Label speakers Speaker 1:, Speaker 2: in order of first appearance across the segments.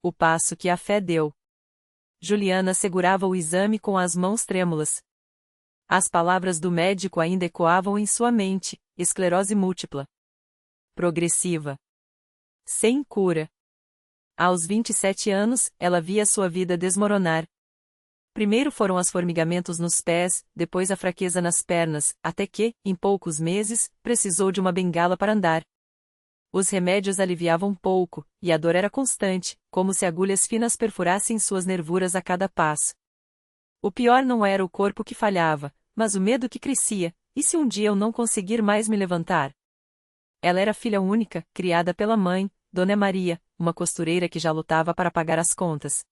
Speaker 1: O passo que a fé deu. Juliana segurava o exame com as mãos trêmulas. As palavras do médico ainda ecoavam em sua mente: esclerose múltipla. Progressiva. Sem cura. Aos 27 anos, ela via sua vida desmoronar. Primeiro foram os formigamentos nos pés, depois a fraqueza nas pernas, até que, em poucos meses, precisou de uma bengala para andar. Os remédios aliviavam pouco, e a dor era constante, como se agulhas finas perfurassem suas nervuras a cada passo. O pior não era o corpo que falhava, mas o medo que crescia: e se um dia eu não conseguir mais me levantar? Ela era filha única, criada pela mãe, Dona Maria, uma costureira que já lutava para pagar as contas.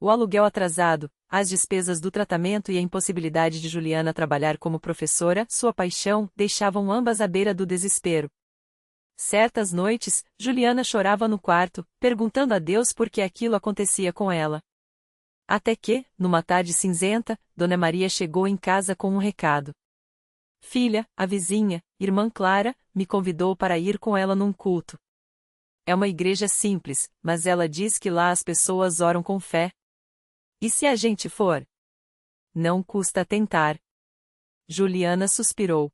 Speaker 1: O aluguel atrasado, as despesas do tratamento e a impossibilidade de Juliana trabalhar como professora, sua paixão, deixavam ambas à beira do desespero. Certas noites, Juliana chorava no quarto, perguntando a Deus por que aquilo acontecia com ela. Até que, numa tarde cinzenta, Dona Maria chegou em casa com um recado. Filha, a vizinha, irmã Clara, me convidou para ir com ela num culto. É uma igreja simples, mas ela diz que lá as pessoas oram com fé. E se a gente for? Não custa tentar. Juliana suspirou.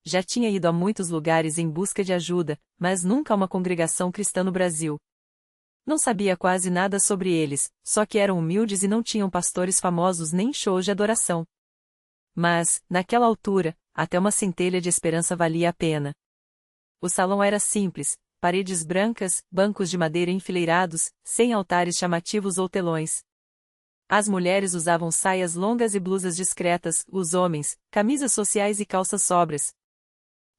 Speaker 1: Já tinha ido a muitos lugares em busca de ajuda, mas nunca a uma congregação cristã no Brasil. Não sabia quase nada sobre eles, só que eram humildes e não tinham pastores famosos nem shows de adoração. Mas, naquela altura, até uma centelha de esperança valia a pena. O salão era simples, paredes brancas, bancos de madeira enfileirados, sem altares chamativos ou telões. As mulheres usavam saias longas e blusas discretas, os homens, camisas sociais e calças sóbrias.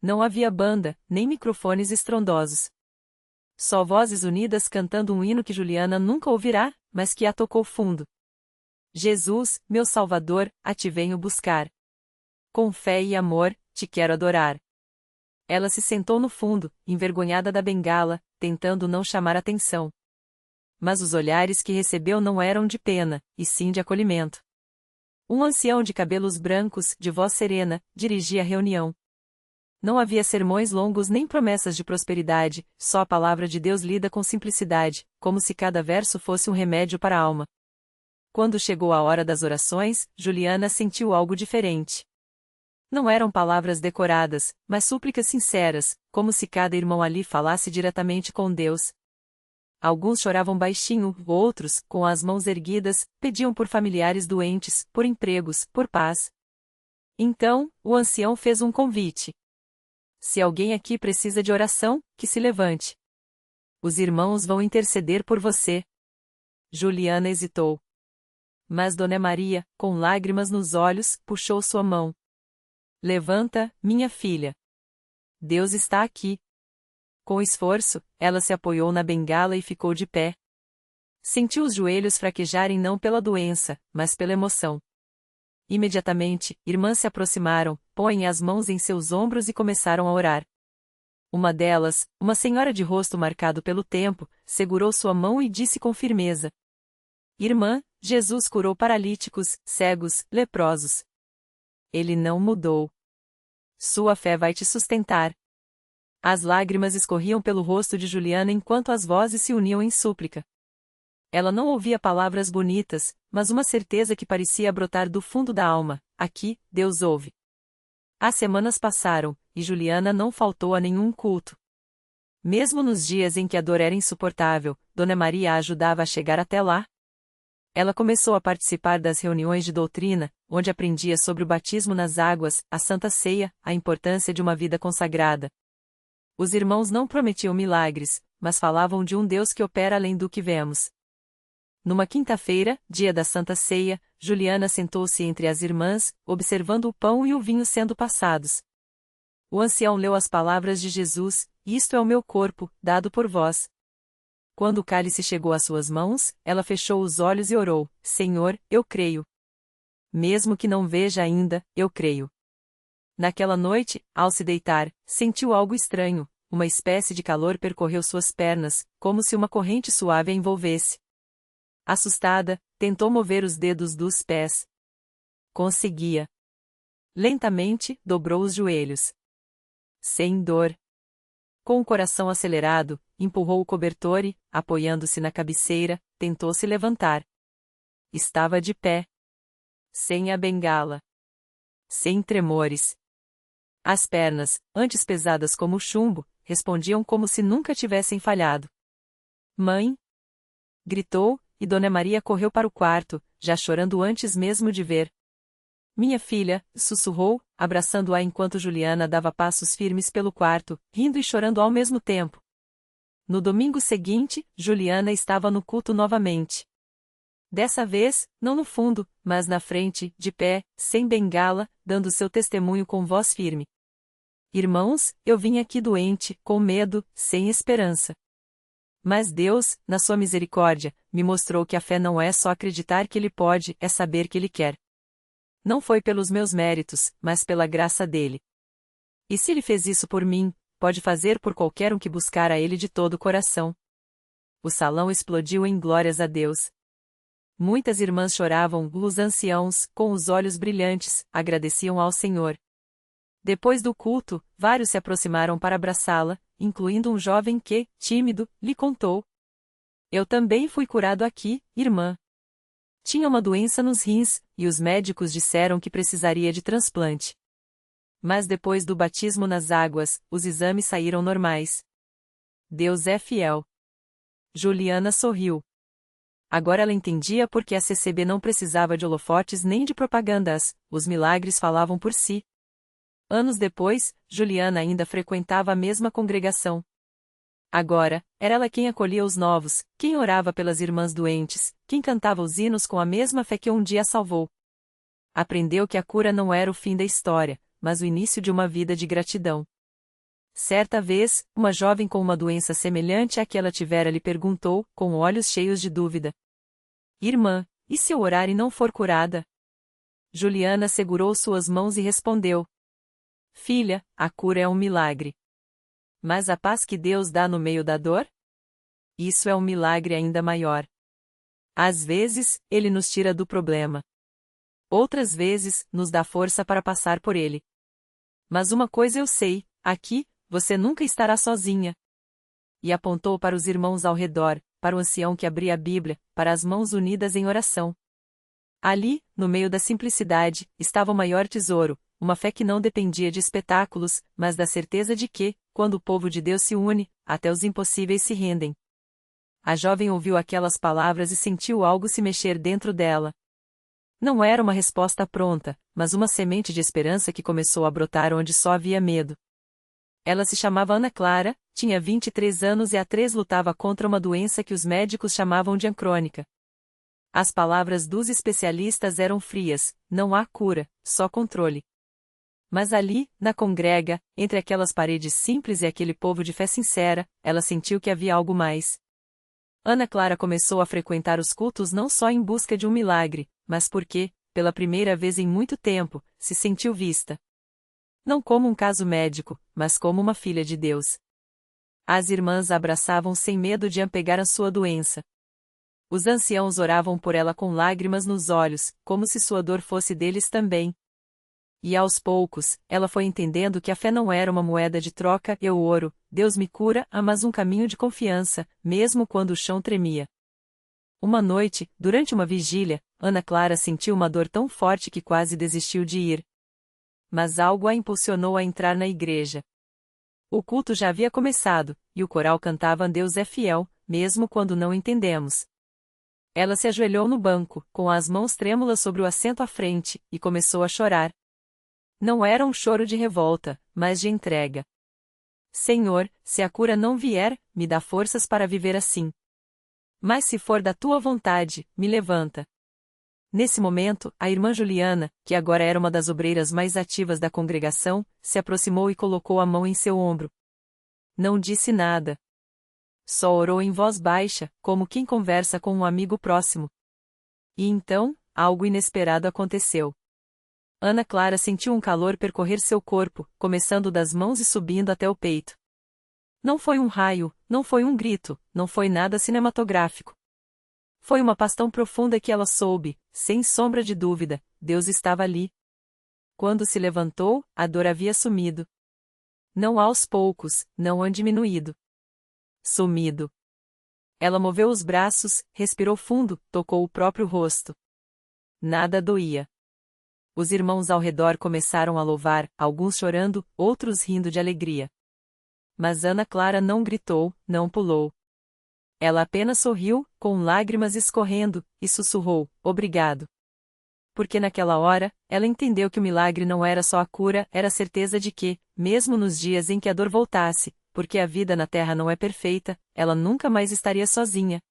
Speaker 1: Não havia banda, nem microfones estrondosos. Só vozes unidas cantando um hino que Juliana nunca ouvirá, mas que a tocou fundo. Jesus, meu Salvador, a ti venho buscar. Com fé e amor, te quero adorar. Ela se sentou no fundo, envergonhada da bengala, tentando não chamar atenção. Mas os olhares que recebeu não eram de pena, e sim de acolhimento. Um ancião de cabelos brancos, de voz serena, dirigia a reunião. Não havia sermões longos nem promessas de prosperidade, só a palavra de Deus lida com simplicidade, como se cada verso fosse um remédio para a alma. Quando chegou a hora das orações, Juliana sentiu algo diferente. Não eram palavras decoradas, mas súplicas sinceras, como se cada irmão ali falasse diretamente com Deus. Alguns choravam baixinho, outros, com as mãos erguidas, pediam por familiares doentes, por empregos, por paz. Então, o ancião fez um convite. Se alguém aqui precisa de oração, que se levante. Os irmãos vão interceder por você. Juliana hesitou. Mas Dona Maria, com lágrimas nos olhos, puxou sua mão. Levanta, minha filha. Deus está aqui. Com esforço, ela se apoiou na bengala e ficou de pé. Sentiu os joelhos fraquejarem não pela doença, mas pela emoção. Imediatamente, irmãs se aproximaram, põem as mãos em seus ombros e começaram a orar. Uma delas, uma senhora de rosto marcado pelo tempo, segurou sua mão e disse com firmeza: Irmã, Jesus curou paralíticos, cegos, leprosos. Ele não mudou. Sua fé vai te sustentar. As lágrimas escorriam pelo rosto de Juliana enquanto as vozes se uniam em súplica. Ela não ouvia palavras bonitas, mas uma certeza que parecia brotar do fundo da alma: aqui, Deus ouve. As semanas passaram, e Juliana não faltou a nenhum culto. Mesmo nos dias em que a dor era insuportável, Dona Maria a ajudava a chegar até lá. Ela começou a participar das reuniões de doutrina, onde aprendia sobre o batismo nas águas, a Santa Ceia, a importância de uma vida consagrada. Os irmãos não prometiam milagres, mas falavam de um Deus que opera além do que vemos. Numa quinta-feira, dia da Santa Ceia, Juliana sentou-se entre as irmãs, observando o pão e o vinho sendo passados. O ancião leu as palavras de Jesus: Isto é o meu corpo, dado por vós. Quando o cálice chegou às suas mãos, ela fechou os olhos e orou: Senhor, eu creio. Mesmo que não veja ainda, eu creio. Naquela noite, ao se deitar, sentiu algo estranho, uma espécie de calor percorreu suas pernas, como se uma corrente suave a envolvesse. Assustada, tentou mover os dedos dos pés. Conseguia. Lentamente, dobrou os joelhos. Sem dor. Com o coração acelerado, empurrou o cobertor e, apoiando-se na cabeceira, tentou se levantar. Estava de pé. Sem a bengala. Sem tremores. As pernas, antes pesadas como chumbo, respondiam como se nunca tivessem falhado. Mãe! Gritou, e Dona Maria correu para o quarto, já chorando antes mesmo de ver. Minha filha, sussurrou, abraçando-a enquanto Juliana dava passos firmes pelo quarto, rindo e chorando ao mesmo tempo. No domingo seguinte, Juliana estava no culto novamente. Dessa vez, não no fundo, mas na frente, de pé, sem bengala, dando seu testemunho com voz firme. Irmãos, eu vim aqui doente, com medo, sem esperança. Mas Deus, na sua misericórdia, me mostrou que a fé não é só acreditar que Ele pode, é saber que Ele quer. Não foi pelos meus méritos, mas pela graça dele. E se Ele fez isso por mim, pode fazer por qualquer um que buscar a Ele de todo o coração. O salão explodiu em glórias a Deus. Muitas irmãs choravam, os anciãos, com os olhos brilhantes, agradeciam ao Senhor. Depois do culto, vários se aproximaram para abraçá-la, incluindo um jovem que, tímido, lhe contou: Eu também fui curado aqui, irmã. Tinha uma doença nos rins, e os médicos disseram que precisaria de transplante. Mas depois do batismo nas águas, os exames saíram normais. Deus é fiel. Juliana sorriu. Agora ela entendia por que a CCB não precisava de holofotes nem de propagandas, os milagres falavam por si. Anos depois, Juliana ainda frequentava a mesma congregação. Agora, era ela quem acolhia os novos, quem orava pelas irmãs doentes, quem cantava os hinos com a mesma fé que um dia a salvou. Aprendeu que a cura não era o fim da história, mas o início de uma vida de gratidão. Certa vez, uma jovem com uma doença semelhante à que ela tivera lhe perguntou, com olhos cheios de dúvida: Irmã, e se eu orar e não for curada? Juliana segurou suas mãos e respondeu: Filha, a cura é um milagre. Mas a paz que Deus dá no meio da dor? Isso é um milagre ainda maior. Às vezes, Ele nos tira do problema. Outras vezes, nos dá força para passar por ele. Mas uma coisa eu sei, aqui, você nunca estará sozinha. E apontou para os irmãos ao redor, para o ancião que abria a Bíblia, para as mãos unidas em oração. Ali, no meio da simplicidade, estava o maior tesouro, uma fé que não dependia de espetáculos, mas da certeza de que, quando o povo de Deus se une, até os impossíveis se rendem. A jovem ouviu aquelas palavras e sentiu algo se mexer dentro dela. Não era uma resposta pronta, mas uma semente de esperança que começou a brotar onde só havia medo. Ela se chamava Ana Clara, tinha 23 anos e há 3 lutava contra uma doença que os médicos chamavam de crônica. As palavras dos especialistas eram frias: não há cura, só controle. Mas ali, na congrega, entre aquelas paredes simples e aquele povo de fé sincera, ela sentiu que havia algo mais. Ana Clara começou a frequentar os cultos não só em busca de um milagre, mas porque, pela primeira vez em muito tempo, se sentiu vista. Não como um caso médico, mas como uma filha de Deus. As irmãs a abraçavam sem medo de apegar a sua doença. Os anciãos oravam por ela com lágrimas nos olhos, como se sua dor fosse deles também. E aos poucos, ela foi entendendo que a fé não era uma moeda de troca, eu ouro, Deus me cura, mas um caminho de confiança, mesmo quando o chão tremia. Uma noite, durante uma vigília, Ana Clara sentiu uma dor tão forte que quase desistiu de ir. Mas algo a impulsionou a entrar na igreja. O culto já havia começado, e o coral cantava Deus é fiel, mesmo quando não entendemos. Ela se ajoelhou no banco, com as mãos trêmulas sobre o assento à frente, e começou a chorar. Não era um choro de revolta, mas de entrega. Senhor, se a cura não vier, me dá forças para viver assim. Mas se for da tua vontade, me levanta. Nesse momento, a irmã Juliana, que agora era uma das obreiras mais ativas da congregação, se aproximou e colocou a mão em seu ombro. Não disse nada. Só orou em voz baixa, como quem conversa com um amigo próximo. E então, algo inesperado aconteceu. Ana Clara sentiu um calor percorrer seu corpo, começando das mãos e subindo até o peito. Não foi um raio, não foi um grito, não foi nada cinematográfico. Foi uma paz tão profunda que ela soube, sem sombra de dúvida, Deus estava ali. Quando se levantou, a dor havia sumido. Não aos poucos, não diminuído. Sumido. Ela moveu os braços, respirou fundo, tocou o próprio rosto. Nada doía. Os irmãos ao redor começaram a louvar, alguns chorando, outros rindo de alegria. Mas Ana Clara não gritou, não pulou. Ela apenas sorriu, com lágrimas escorrendo, e sussurrou: "Obrigado." Porque naquela hora, ela entendeu que o milagre não era só a cura, era a certeza de que, mesmo nos dias em que a dor voltasse, porque a vida na Terra não é perfeita, ela nunca mais estaria sozinha.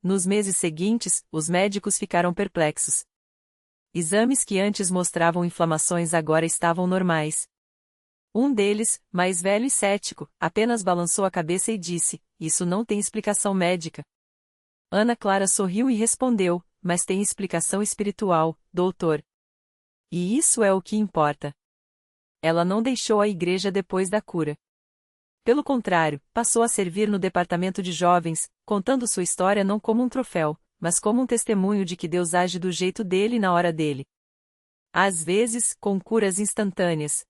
Speaker 1: Nos meses seguintes, os médicos ficaram perplexos. Exames que antes mostravam inflamações agora estavam normais. Um deles, mais velho e cético, apenas balançou a cabeça e disse: "Isso não tem explicação médica." Ana Clara sorriu e respondeu: "Mas tem explicação espiritual, doutor. E isso é o que importa." Ela não deixou a igreja depois da cura. Pelo contrário, passou a servir no departamento de jovens, contando sua história não como um troféu, mas como um testemunho de que Deus age do jeito dele na hora dele. Às vezes, com curas instantâneas.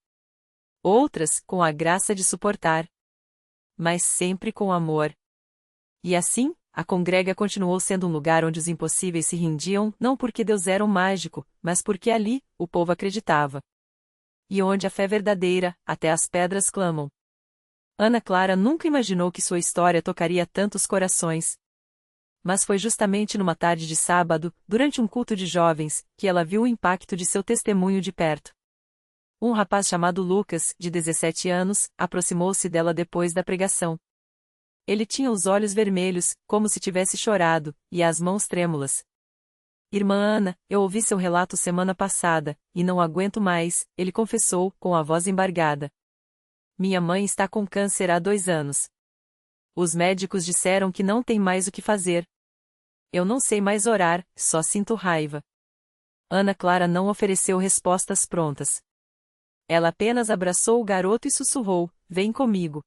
Speaker 1: Outras, com a graça de suportar. Mas sempre com amor. E assim, a congrega continuou sendo um lugar onde os impossíveis se rendiam, não porque Deus era um mágico, mas porque ali, o povo acreditava. E onde a fé verdadeira, até as pedras clamam. Ana Clara nunca imaginou que sua história tocaria tantos corações. Mas foi justamente numa tarde de sábado, durante um culto de jovens, que ela viu o impacto de seu testemunho de perto. Um rapaz chamado Lucas, de 17 anos, aproximou-se dela depois da pregação. Ele tinha os olhos vermelhos, como se tivesse chorado, e as mãos trêmulas. "Irmã Ana, eu ouvi seu relato semana passada, e não aguento mais", ele confessou, com a voz embargada. "Minha mãe está com câncer há 2 anos. Os médicos disseram que não tem mais o que fazer. Eu não sei mais orar, só sinto raiva." Ana Clara não ofereceu respostas prontas. Ela apenas abraçou o garoto e sussurrou: "Vem comigo."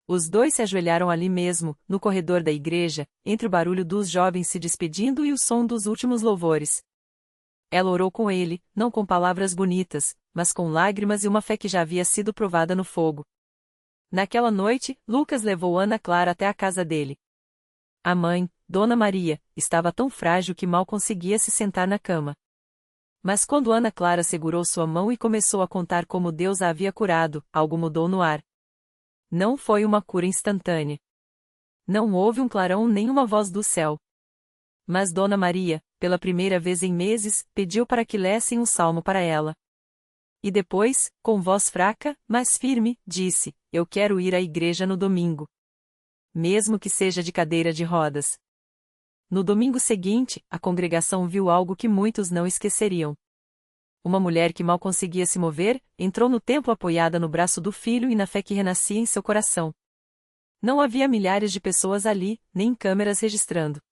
Speaker 1: Os dois se ajoelharam ali mesmo, no corredor da igreja, entre o barulho dos jovens se despedindo e o som dos últimos louvores. Ela orou com ele, não com palavras bonitas, mas com lágrimas e uma fé que já havia sido provada no fogo. Naquela noite, Lucas levou Ana Clara até a casa dele. A mãe, Dona Maria, estava tão frágil que mal conseguia se sentar na cama. Mas quando Ana Clara segurou sua mão e começou a contar como Deus a havia curado, algo mudou no ar. Não foi uma cura instantânea. Não houve um clarão nem uma voz do céu. Mas Dona Maria, pela primeira vez em meses, pediu para que lessem um salmo para ela. E depois, com voz fraca, mas firme, disse: "Eu quero ir à igreja no domingo. Mesmo que seja de cadeira de rodas." No domingo seguinte, a congregação viu algo que muitos não esqueceriam. Uma mulher que mal conseguia se mover, entrou no templo apoiada no braço do filho e na fé que renascia em seu coração. Não havia milhares de pessoas ali, nem câmeras registrando.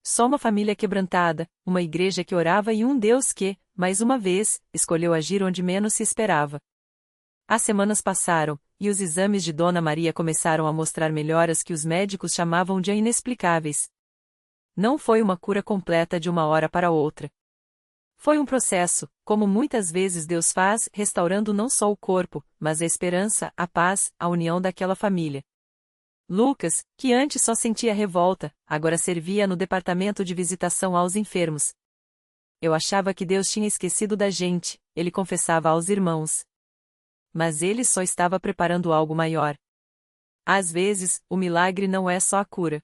Speaker 1: Só uma família quebrantada, uma igreja que orava e um Deus que, mais uma vez, escolheu agir onde menos se esperava. As semanas passaram, e os exames de Dona Maria começaram a mostrar melhoras que os médicos chamavam de inexplicáveis. Não foi uma cura completa de uma hora para outra. Foi um processo, como muitas vezes Deus faz, restaurando não só o corpo, mas a esperança, a paz, a união daquela família. Lucas, que antes só sentia revolta, agora servia no departamento de visitação aos enfermos. "Eu achava que Deus tinha esquecido da gente", ele confessava aos irmãos. Mas ele só estava preparando algo maior. Às vezes, o milagre não é só a cura.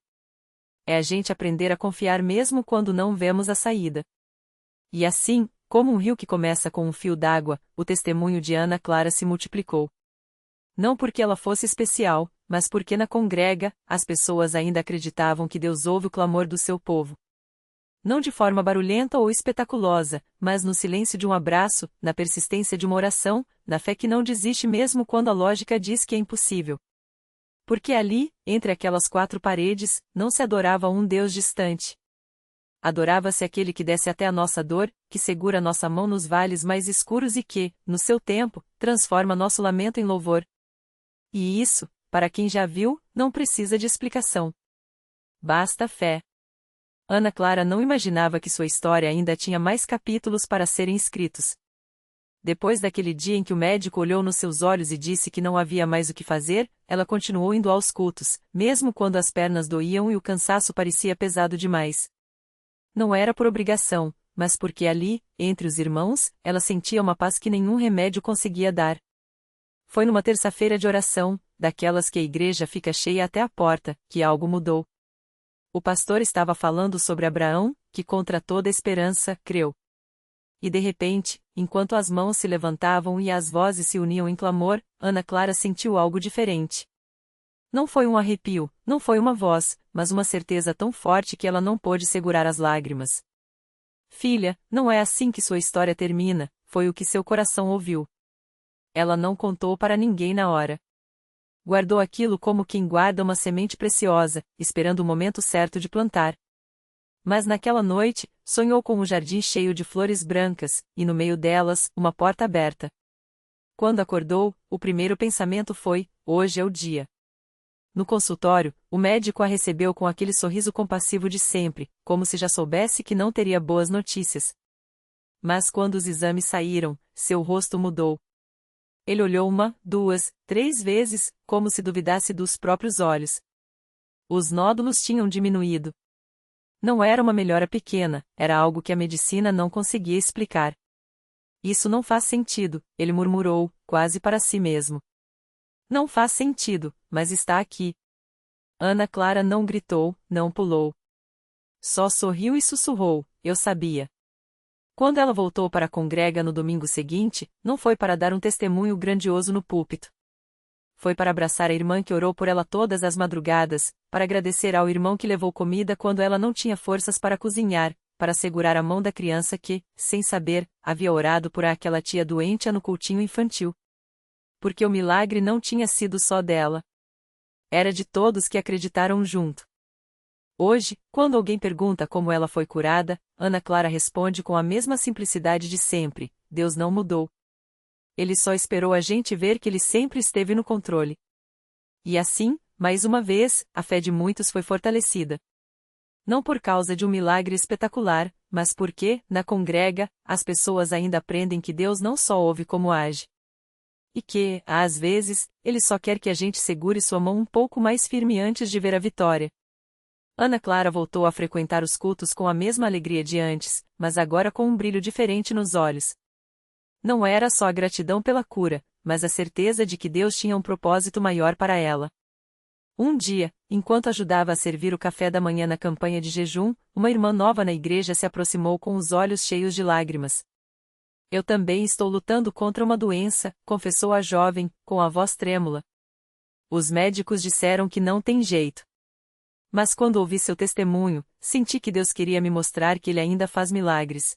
Speaker 1: É a gente aprender a confiar mesmo quando não vemos a saída. E assim, como um rio que começa com um fio d'água, o testemunho de Ana Clara se multiplicou. Não porque ela fosse especial, mas porque na congrega, as pessoas ainda acreditavam que Deus ouve o clamor do seu povo. Não de forma barulhenta ou espetaculosa, mas no silêncio de um abraço, na persistência de uma oração, na fé que não desiste mesmo quando a lógica diz que é impossível. Porque ali, entre aquelas 4 paredes, não se adorava um Deus distante. Adorava-se aquele que desce até a nossa dor, que segura nossa mão nos vales mais escuros e que, no seu tempo, transforma nosso lamento em louvor. E isso, para quem já viu, não precisa de explicação. Basta fé. Ana Clara não imaginava que sua história ainda tinha mais capítulos para serem escritos. Depois daquele dia em que o médico olhou nos seus olhos e disse que não havia mais o que fazer, ela continuou indo aos cultos, mesmo quando as pernas doíam e o cansaço parecia pesado demais. Não era por obrigação, mas porque ali, entre os irmãos, ela sentia uma paz que nenhum remédio conseguia dar. Foi numa terça-feira de oração, daquelas que a igreja fica cheia até a porta, que algo mudou. O pastor estava falando sobre Abraão, que contra toda esperança, creu. E de repente, enquanto as mãos se levantavam e as vozes se uniam em clamor, Ana Clara sentiu algo diferente. Não foi um arrepio, não foi uma voz, mas uma certeza tão forte que ela não pôde segurar as lágrimas. Filha, não é assim que sua história termina, foi o que seu coração ouviu. Ela não contou para ninguém na hora. Guardou aquilo como quem guarda uma semente preciosa, esperando o momento certo de plantar. Mas naquela noite, sonhou com um jardim cheio de flores brancas, e no meio delas, uma porta aberta. Quando acordou, o primeiro pensamento foi: hoje é o dia. No consultório, o médico a recebeu com aquele sorriso compassivo de sempre, como se já soubesse que não teria boas notícias. Mas quando os exames saíram, seu rosto mudou. Ele olhou uma, duas, três vezes, como se duvidasse dos próprios olhos. Os nódulos tinham diminuído. Não era uma melhora pequena, era algo que a medicina não conseguia explicar. Isso não faz sentido, ele murmurou, quase para si mesmo. Não faz sentido, mas está aqui. Ana Clara não gritou, não pulou. Só sorriu e sussurrou: eu sabia. Quando ela voltou para a congrega no domingo seguinte, não foi para dar um testemunho grandioso no púlpito. Foi para abraçar a irmã que orou por ela todas as madrugadas, para agradecer ao irmão que levou comida quando ela não tinha forças para cozinhar, para segurar a mão da criança que, sem saber, havia orado por aquela tia doente no cultinho infantil. Porque o milagre não tinha sido só dela. Era de todos que acreditaram junto. Hoje, quando alguém pergunta como ela foi curada, Ana Clara responde com a mesma simplicidade de sempre: Deus não mudou. Ele só esperou a gente ver que ele sempre esteve no controle. E assim, mais uma vez, a fé de muitos foi fortalecida. Não por causa de um milagre espetacular, mas porque, na congrega, as pessoas ainda aprendem que Deus não só ouve como age. E que, às vezes, Ele só quer que a gente segure sua mão um pouco mais firme antes de ver a vitória. Ana Clara voltou a frequentar os cultos com a mesma alegria de antes, mas agora com um brilho diferente nos olhos. Não era só a gratidão pela cura, mas a certeza de que Deus tinha um propósito maior para ela. Um dia, enquanto ajudava a servir o café da manhã na campanha de jejum, uma irmã nova na igreja se aproximou com os olhos cheios de lágrimas. Eu também estou lutando contra uma doença, confessou a jovem, com a voz trêmula. Os médicos disseram que não tem jeito. Mas quando ouvi seu testemunho, senti que Deus queria me mostrar que Ele ainda faz milagres.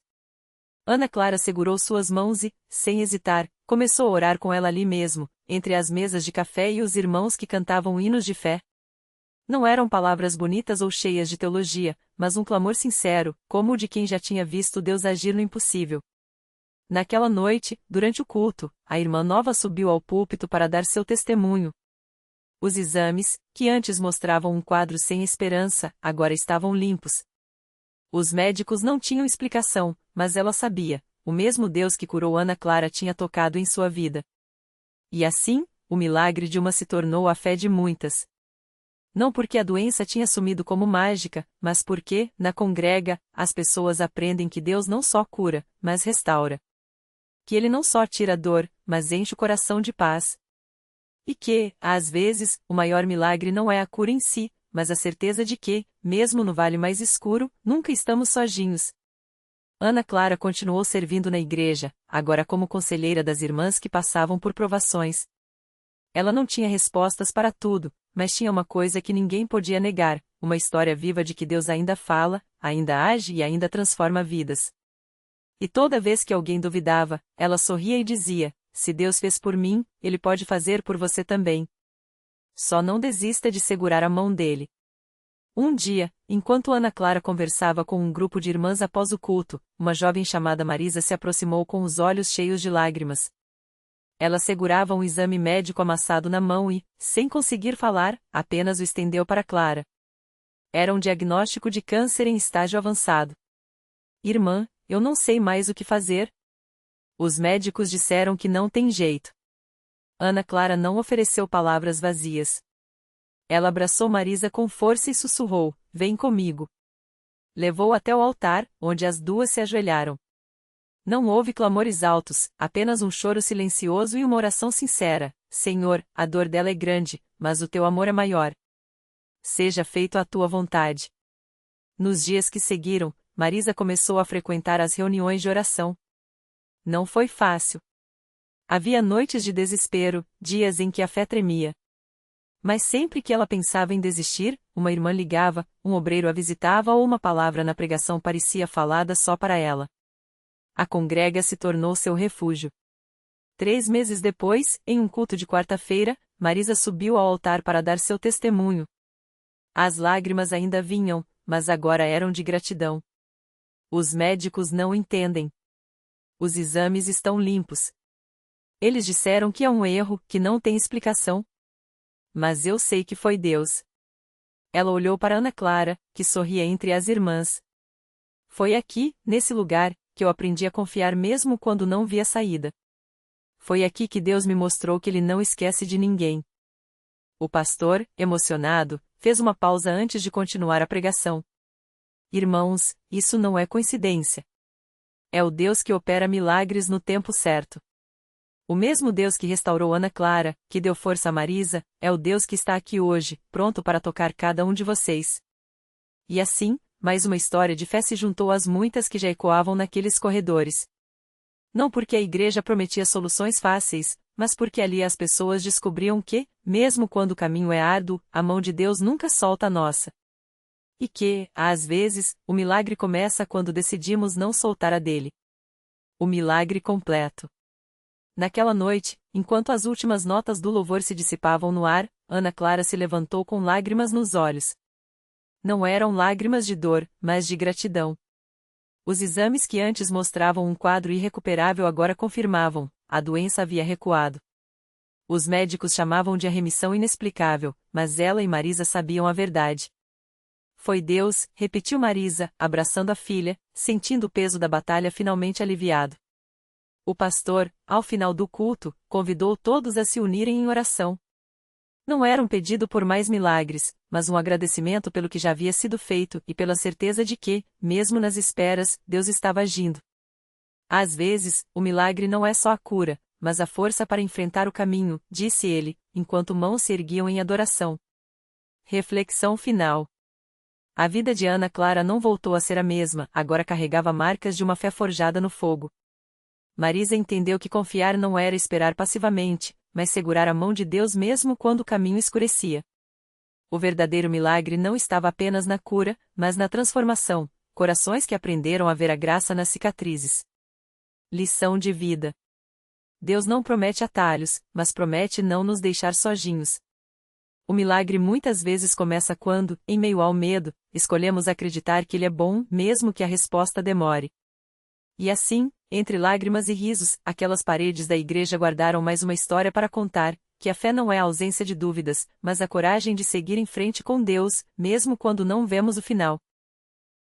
Speaker 1: Ana Clara segurou suas mãos e, sem hesitar, começou a orar com ela ali mesmo, entre as mesas de café e os irmãos que cantavam hinos de fé. Não eram palavras bonitas ou cheias de teologia, mas um clamor sincero, como o de quem já tinha visto Deus agir no impossível. Naquela noite, durante o culto, a irmã nova subiu ao púlpito para dar seu testemunho. Os exames, que antes mostravam um quadro sem esperança, agora estavam limpos. Os médicos não tinham explicação, mas ela sabia, o mesmo Deus que curou Ana Clara tinha tocado em sua vida. E assim, o milagre de uma se tornou a fé de muitas. Não porque a doença tinha sumido como mágica, mas porque, na congrega, as pessoas aprendem que Deus não só cura, mas restaura. Que Ele não só tira a dor, mas enche o coração de paz. E que, às vezes, o maior milagre não é a cura em si, mas a certeza de que, mesmo no vale mais escuro, nunca estamos sozinhos. Ana Clara continuou servindo na igreja, agora como conselheira das irmãs que passavam por provações. Ela não tinha respostas para tudo, mas tinha uma coisa que ninguém podia negar, uma história viva de que Deus ainda fala, ainda age e ainda transforma vidas. E toda vez que alguém duvidava, ela sorria e dizia: se Deus fez por mim, Ele pode fazer por você também. Só não desista de segurar a mão dele. Um dia, enquanto Ana Clara conversava com um grupo de irmãs após o culto, uma jovem chamada Marisa se aproximou com os olhos cheios de lágrimas. Ela segurava um exame médico amassado na mão e, sem conseguir falar, apenas o estendeu para Clara. Era um diagnóstico de câncer em estágio avançado. Irmã, eu não sei mais o que fazer. Os médicos disseram que não tem jeito. Ana Clara não ofereceu palavras vazias. Ela abraçou Marisa com força e sussurrou: "Vem comigo." Levou até o altar, onde as duas se ajoelharam. Não houve clamores altos, apenas um choro silencioso e uma oração sincera: "Senhor, a dor dela é grande, mas o teu amor é maior. Seja feito a tua vontade." Nos dias que seguiram, Marisa começou a frequentar as reuniões de oração. Não foi fácil. Havia noites de desespero, dias em que a fé tremia. Mas sempre que ela pensava em desistir, uma irmã ligava, um obreiro a visitava ou uma palavra na pregação parecia falada só para ela. A congrega se tornou seu refúgio. 3 meses depois, em um culto de quarta-feira, Marisa subiu ao altar para dar seu testemunho. As lágrimas ainda vinham, mas agora eram de gratidão. Os médicos não entendem. Os exames estão limpos. Eles disseram que é um erro, que não tem explicação. Mas eu sei que foi Deus. Ela olhou para Ana Clara, que sorria entre as irmãs. Foi aqui, nesse lugar, que eu aprendi a confiar mesmo quando não via saída. Foi aqui que Deus me mostrou que Ele não esquece de ninguém. O pastor, emocionado, fez uma pausa antes de continuar a pregação. Irmãos, isso não é coincidência. É o Deus que opera milagres no tempo certo. O mesmo Deus que restaurou Ana Clara, que deu força a Marisa, é o Deus que está aqui hoje, pronto para tocar cada um de vocês. E assim, mais uma história de fé se juntou às muitas que já ecoavam naqueles corredores. Não porque a igreja prometia soluções fáceis, mas porque ali as pessoas descobriam que, mesmo quando o caminho é árduo, a mão de Deus nunca solta a nossa. E que, às vezes, o milagre começa quando decidimos não soltar a dele. O milagre completo. Naquela noite, enquanto as últimas notas do louvor se dissipavam no ar, Ana Clara se levantou com lágrimas nos olhos. Não eram lágrimas de dor, mas de gratidão. Os exames que antes mostravam um quadro irrecuperável agora confirmavam: a doença havia recuado. Os médicos chamavam de a remissão inexplicável, mas ela e Marisa sabiam a verdade. Foi Deus, repetiu Marisa, abraçando a filha, sentindo o peso da batalha finalmente aliviado. O pastor, ao final do culto, convidou todos a se unirem em oração. Não era um pedido por mais milagres, mas um agradecimento pelo que já havia sido feito e pela certeza de que, mesmo nas esperas, Deus estava agindo. Às vezes, o milagre não é só a cura, mas a força para enfrentar o caminho, disse ele, enquanto mãos se erguiam em adoração. Reflexão final. A vida de Ana Clara não voltou a ser a mesma, agora carregava marcas de uma fé forjada no fogo. Marisa entendeu que confiar não era esperar passivamente, mas segurar a mão de Deus mesmo quando o caminho escurecia. O verdadeiro milagre não estava apenas na cura, mas na transformação, corações que aprenderam a ver a graça nas cicatrizes. Lição de vida. Deus não promete atalhos, mas promete não nos deixar sozinhos. O milagre muitas vezes começa quando, em meio ao medo, escolhemos acreditar que Ele é bom, mesmo que a resposta demore. E assim, entre lágrimas e risos, aquelas paredes da igreja guardaram mais uma história para contar, que a fé não é a ausência de dúvidas, mas a coragem de seguir em frente com Deus, mesmo quando não vemos o final.